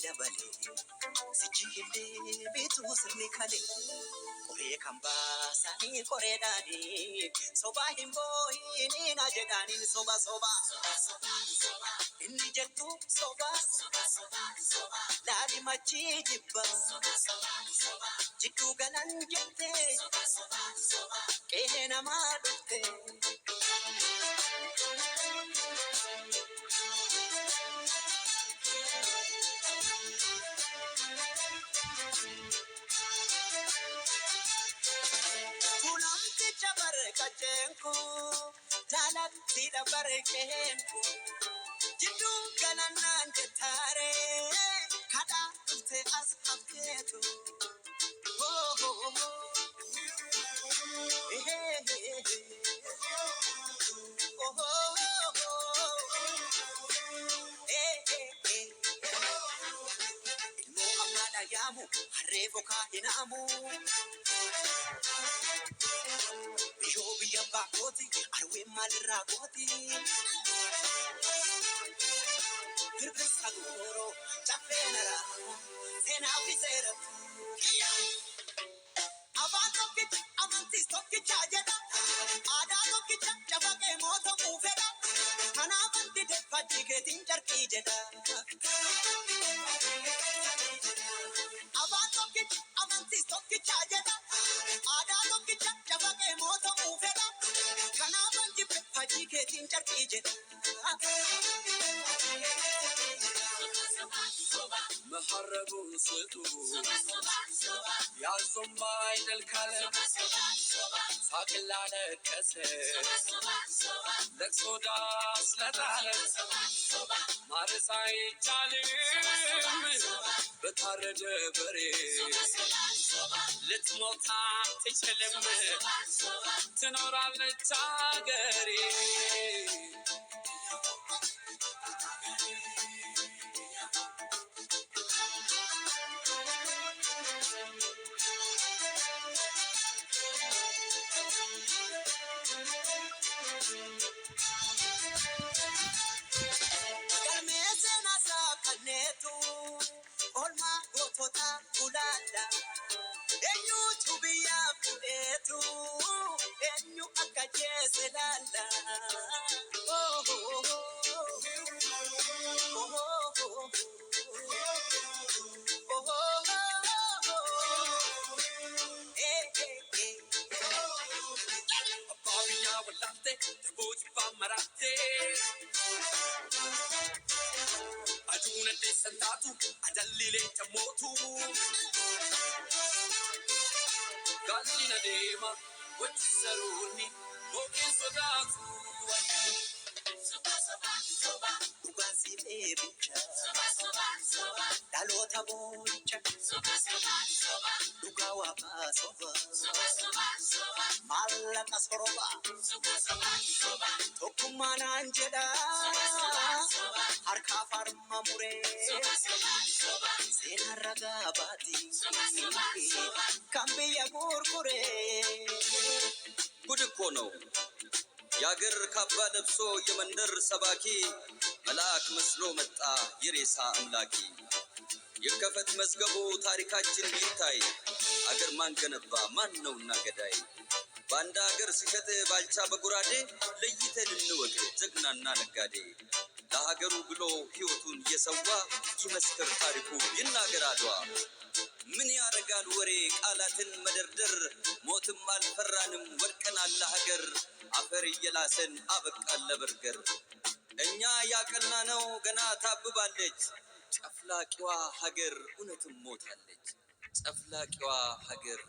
dabale sichile bitu sirni kale kore kamba sani kore dadi soba himbo ini na jedani soba inni jettu soba dadi machi jibba jiddu ganan jette kehena madutte Kajenko, jalan tidak berkenku. Jidung kanan jetare, kada te ashab ketu. Oh oh oh, eh oh oh oh, eh. Ilmu amada yamu, harevo kahinamu. Biya bakoti, arwe malrakoti. Kirkir sagoro, chafenara, sena officer. Avanto kich, amantis toki chajeda. Ada toki chabake moto mufeda. Kana avanti de fatigue tinjar kijeda. Avanto kich, amantis toki chajeda. Ada toki chabake moto mufeda. Kana avanti de fatigue tinjar kijeda. محربون سطو يا زنبايد الكلم ساكل على الكسر لك صداس لتعلم مارساي جالم بتارد بري لتموتا تشلم تنور على التاقري Olma gotota kulala enyu tubiya kuletu enyu akajese lala oh oh oh oh eh ababiya walate debuti pamarate Ajuna de santatu, adallile tamotu. Galina dema, what saruni, oke sodatu. Soba, ugazi ebicha. Soba, dalota boicha. Soba, ugawa soba. Malaka soroba. Soba, tokumana anjeda. Harka farma mure. Sena raga bati. Kambe ya gurgure. ጉድ እኮ ነው ያገር ካባ ለብሶ የመንደር ሰባኪ መልአክ መስሎ መጣ የሬሳ አምላኪ የከፈት መዝገቡ ታሪካችን ይታይ አገር ማን ገነባ ማን ነውና ገዳይ ባንዳ አገር ሲሸጥ ባልቻ በጉራዴ ለይተን እንወቅ ጀግናና ነጋዴ ለሀገሩ ብሎ ሕይወቱን የሰዋ ይመስክር ታሪኩ ይናገር አድዋ ምን ያረጋል ወሬ ቃላትን መደርደር ሞትም አልፈራንም ወርቀናል ለሀገር አፈር እየላሰን አበቃን ለበርገር እኛ ያቀናነው ገና ታብባለች ጨፍላቂዋ ሀገር እውነትም ሞታለች ጨፍላቂዋ ሀገር